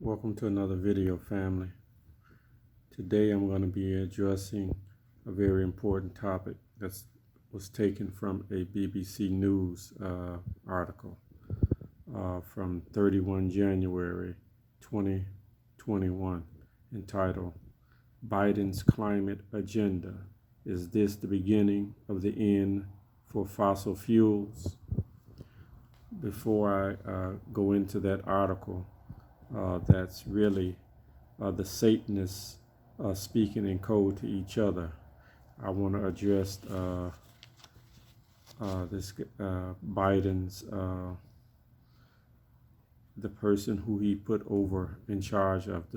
Welcome to another video, family. Today I'm going to be addressing a very important topic that was taken from a BBC News article from 31 January 2021 entitled, "Biden's Climate Agenda. Is this the beginning of the end for fossil fuels?" Before I go into that article, that's really the Satanists speaking in code to each other, I want to address this Biden's, the person who he put over in charge of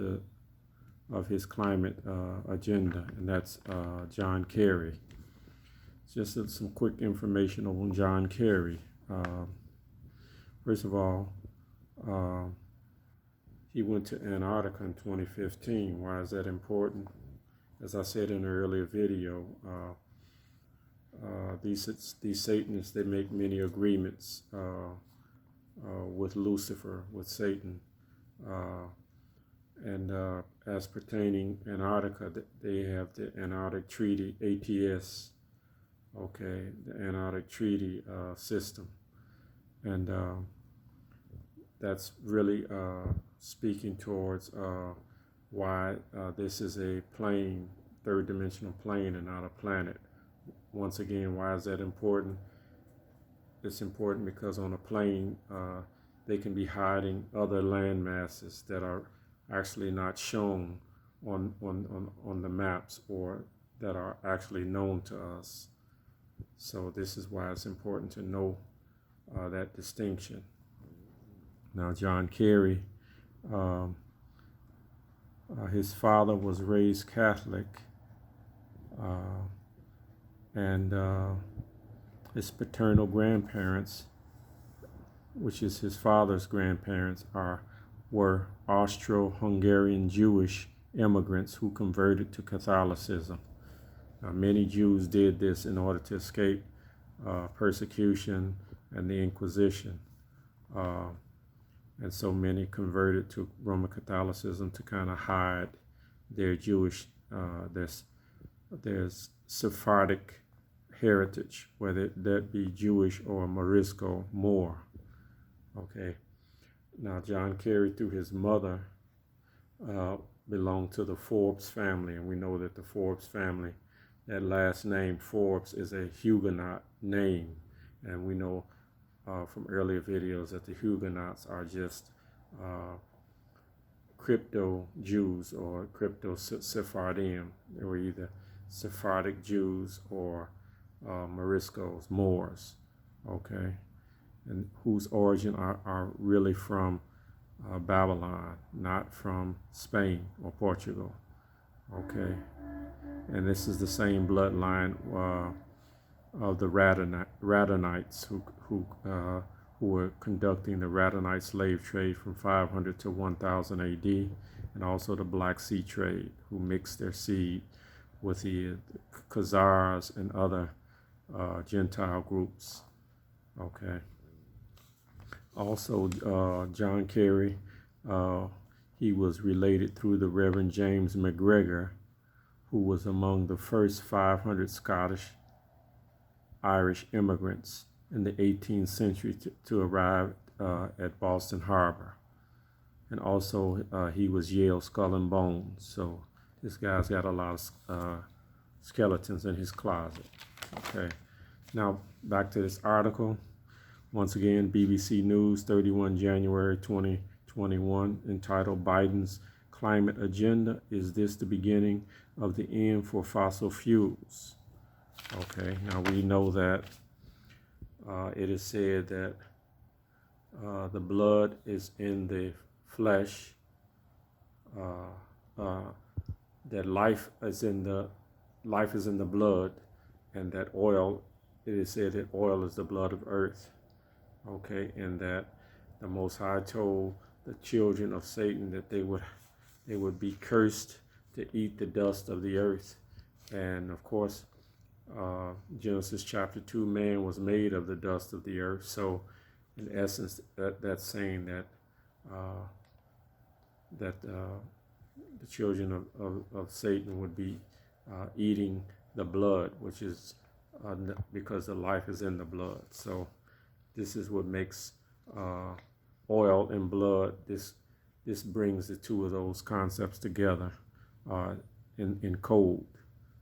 his climate agenda, and that's John Kerry. Just some quick information on John Kerry. First of all, he went to Antarctica in 2015. Why is that important? As I said in an earlier video, these Satanists, they make many agreements with Lucifer, with Satan. And as pertaining Antarctica, they have the Antarctic Treaty, ATS, okay, the Antarctic Treaty system. And that's really speaking towards why this is a plane, third-dimensional plane, and not a planet. Once again, why is that important? It's important because on a plane, they can be hiding other land masses that are actually not shown on the maps or that are actually known to us. So this is why it's important to know that distinction. Now, John Kerry, his father was raised Catholic, and his paternal grandparents, which is his father's grandparents, were Austro-Hungarian Jewish immigrants who converted to Catholicism. Now, many Jews did this in order to escape persecution and the Inquisition. And so many converted to Roman Catholicism to kind of hide their Jewish, their Sephardic heritage, whether that be Jewish or Morisco Moor. Okay. Now, John Kerry, through his mother, belonged to the Forbes family, and we know that the Forbes family, that last name Forbes, is a Huguenot name, and we know from earlier videos that the Huguenots are just crypto Jews or crypto Sephardim. They were either Sephardic Jews or Moriscos, Moors, okay, and whose origin are really from Babylon, not from Spain or Portugal, okay. And this is the same bloodline of the Radonites who were conducting the Radonite slave trade from 500 to 1000 AD, and also the Black Sea trade, who mixed their seed with the Khazars and other Gentile groups. Okay. Also, John Kerry, he was related through the Reverend James McGregor, who was among the first 500 Irish immigrants in the 18th century to arrive at Boston Harbor. And also he was Yale Skull and Bones. So this guy's got a lot of skeletons in his closet. Okay. Now back to this article. Once again, BBC News, 31 January 2021, entitled, "Biden's Climate Agenda. Is this the beginning of the end for fossil fuels?" Okay, now we know that it is said that the blood is in the flesh, that life is in the blood, and that oil, it is said that oil is the blood of earth. Okay, and that the Most High told the children of Satan that they would be cursed to eat the dust of the earth. And of course, Genesis chapter 2, man was made of the dust of the earth. So in essence, that's saying that that the children of Satan would be eating the blood, which is because the life is in the blood. So this is what makes oil and blood. This brings the two of those concepts together in code.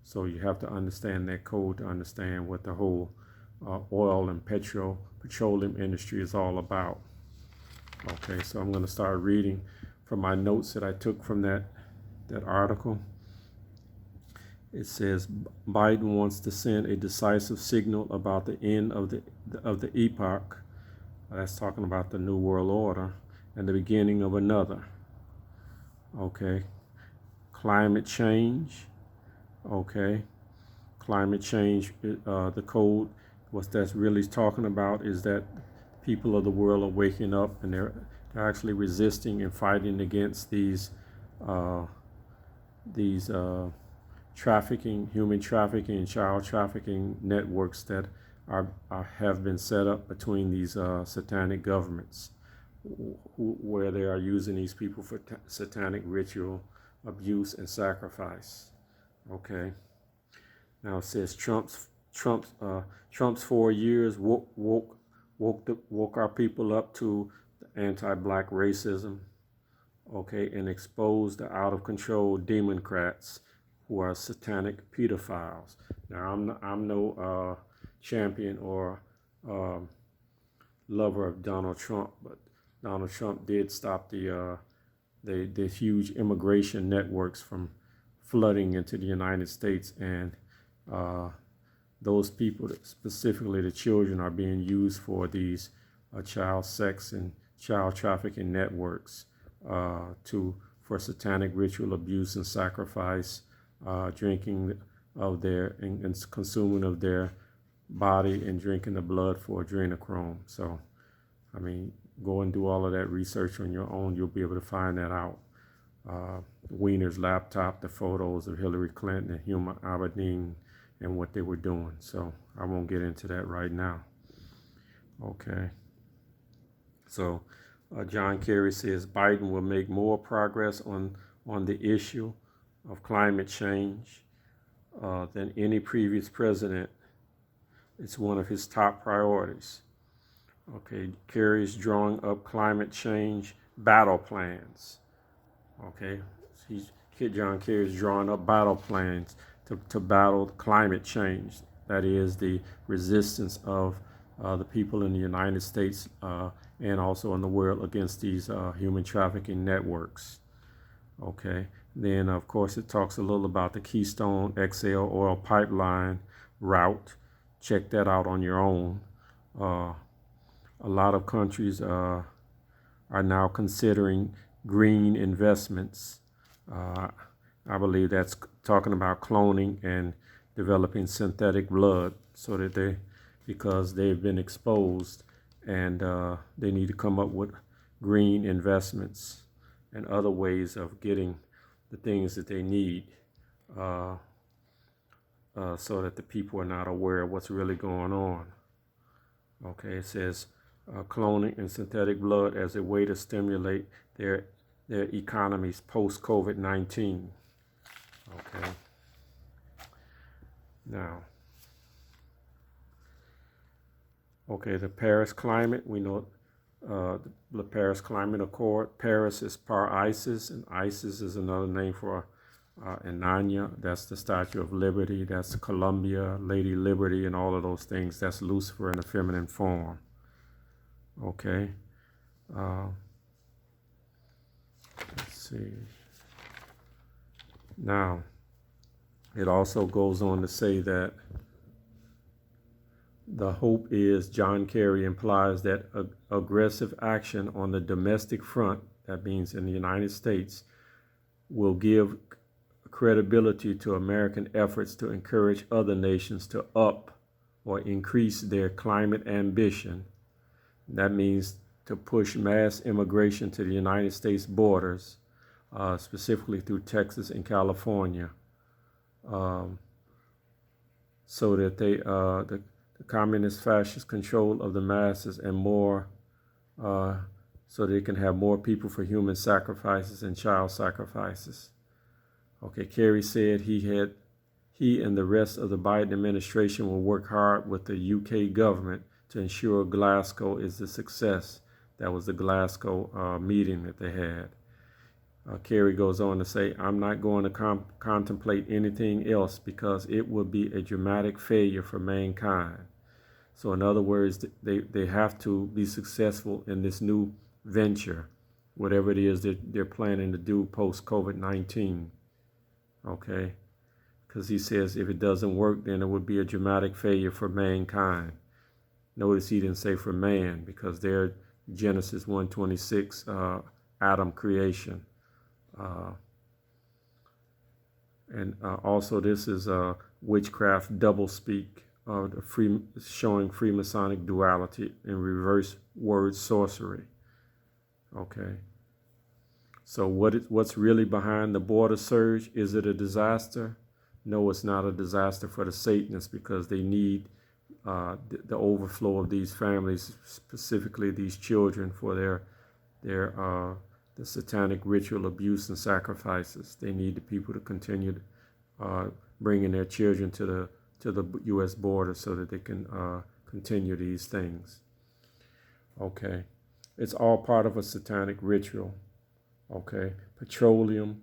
So you have to understand that code to understand what the whole oil and petroleum industry is all about. Okay, so I'm going to start reading from my notes that I took from that article. It says Biden wants to send a decisive signal about the end of the epoch. That's talking about the New World Order and the beginning of another. Okay, climate change. Okay, climate change. The code. What that's really talking about is that people of the world are waking up and they're actually resisting and fighting against these trafficking, human trafficking, and child trafficking networks that have been set up between these satanic governments, where they are using these people for satanic ritual, abuse, and sacrifice. Okay. Now it says Trump's 4 years woke our people up to anti-black racism, okay, and exposed the out-of-control democrats who are satanic pedophiles. Now, I'm no champion or lover of Donald Trump, but Donald Trump did stop the huge immigration networks from flooding into the United States, and those people, specifically the children, are being used for these child sex and child trafficking networks for satanic ritual abuse and sacrifice, drinking of their and consuming of their body and drinking the blood for adrenochrome. So, I mean, go and do all of that research on your own. You'll be able to find that out. Wiener's laptop, the photos of Hillary Clinton and Huma Abedin and what they were doing. So I won't get into that right now. Okay. So John Kerry says Biden will make more progress on the issue of climate change than any previous president. It's one of his top priorities. Okay, Kerry's drawing up climate change battle plans. Okay, John Kerry's drawing up battle plans to battle climate change. That is the resistance of the people in the United States and also in the world against these human trafficking networks. Okay, then of course it talks a little about the Keystone XL oil pipeline route. Check that out on your own. A lot of countries are now considering green investments. I believe that's talking about cloning and developing synthetic blood because they've been exposed, and they need to come up with green investments and other ways of getting the things that they need so that the people are not aware of what's really going on. Okay, it says cloning and synthetic blood as a way to stimulate their economies post-COVID-19. Okay. Now, okay, the Paris climate, we know the Paris Climate Accord. Paris is Par-Isis, and Isis is another name for Inanna. That's the Statue of Liberty. That's Columbia, Lady Liberty, and all of those things. That's Lucifer in a feminine form. Okay. Let's see. Now, it also goes on to say that the hope is, John Kerry implies, that aggressive action on the domestic front, that means in the United States, will give credibility to American efforts to encourage other nations to up or increase their climate ambition. That means to push mass immigration to the United States borders, specifically through Texas and California, so that the communist fascist control of the masses and more so they can have more people for human sacrifices and child sacrifices. Okay, Kerry said he and the rest of the Biden administration will work hard with the UK government to ensure Glasgow is the success. That was the Glasgow meeting that they had. Kerry goes on to say, I'm not going to contemplate anything else because it would be a dramatic failure for mankind. So in other words, they have to be successful in this new venture, whatever it is that they're planning to do post-COVID-19. Okay? Because he says if it doesn't work, then it would be a dramatic failure for mankind. Notice he didn't say for man, because they're Genesis 1:26, Adam creation. And also this is witchcraft doublespeak, showing Freemasonic duality and reverse word sorcery. Okay. So what's really behind the border surge? Is it a disaster? No, it's not a disaster for the Satanists, because they need the overflow of these families, specifically these children, for the satanic ritual abuse and sacrifices. They need the people to continue bringing their children to the U.S. border so that they can continue these things. Okay, it's all part of a satanic ritual. Okay, petroleum.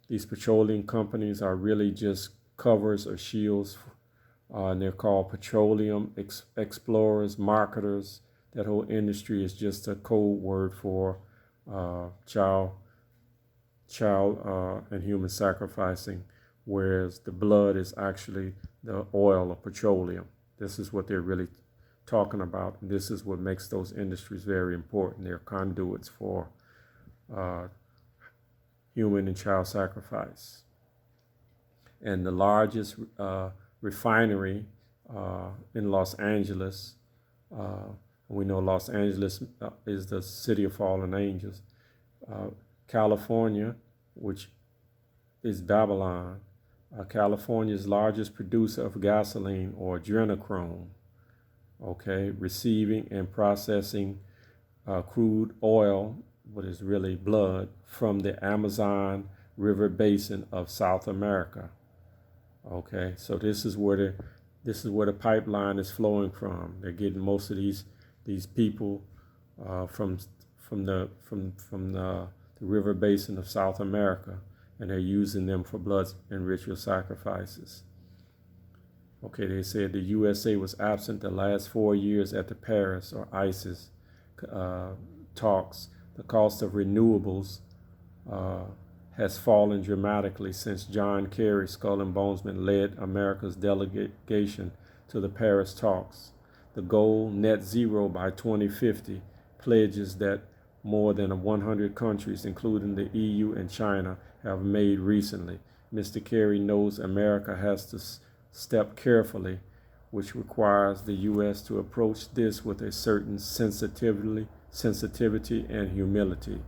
These petroleum companies are really just covers or shields, and they're called petroleum explorers, marketers. That whole industry is just a code word for child and human sacrificing, whereas the blood is actually the oil or petroleum. This is what they're really talking about. And this is what makes those industries very important. They're conduits for human and child sacrifice. And the largest refinery in Los Angeles, we know Los Angeles is the city of fallen angels. California, which is Babylon, California's largest producer of gasoline or adrenochrome, okay, receiving and processing crude oil, what is really blood, from the Amazon River basin of South America. Okay, so this is where the pipeline is flowing from. They're getting most of these people from the river basin of South America, and they're using them for blood and ritual sacrifices. Okay, they said the USA was absent the last 4 years at the Paris or ISIS talks. The cost of renewables has fallen dramatically since John Kerry, Skull and Bonesman, led America's delegation to the Paris talks. The goal, net zero by 2050, pledges that more than 100 countries, including the EU and China, have made recently. Mr. Kerry knows America has to step carefully, which requires the U.S. to approach this with a certain sensitivity and humility.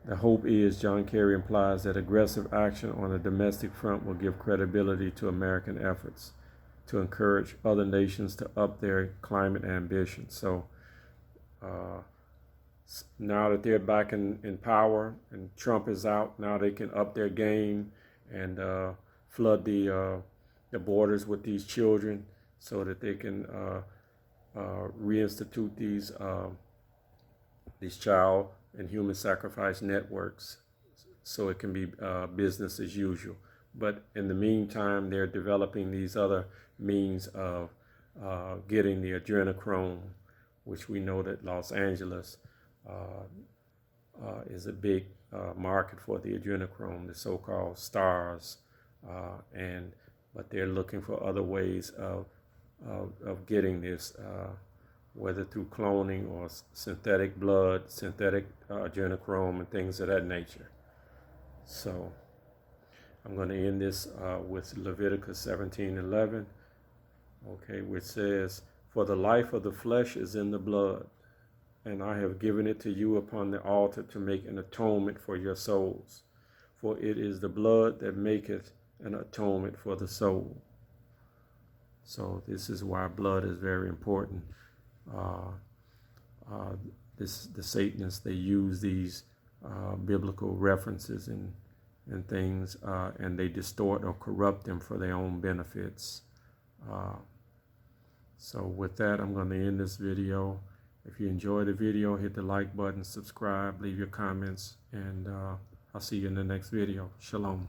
The hope is, John Kerry implies, that aggressive action on the domestic front will give credibility to American efforts to encourage other nations to up their climate ambitions. So now that they're back in power and Trump is out, now they can up their game and flood the borders with these children so that they can reinstitute these child and human sacrifice networks so it can be business as usual. But in the meantime, they're developing these other means of getting the adrenochrome, which we know that Los Angeles is a big market for the adrenochrome, the so-called stars, but they're looking for other ways of getting this, whether through cloning or synthetic blood, synthetic adrenochrome, and things of that nature. So I'm going to end this with Leviticus 17:11, okay, which says, "For the life of the flesh is in the blood, and I have given it to you upon the altar to make an atonement for your souls. For it is the blood that maketh an atonement for the soul." So this is why blood is very important. the Satanists, they use these biblical references and things, and they distort or corrupt them for their own benefits. So with that, I'm going to end this video. If you enjoyed the video, hit the like button, subscribe, leave your comments, and I'll see you in the next video. Shalom.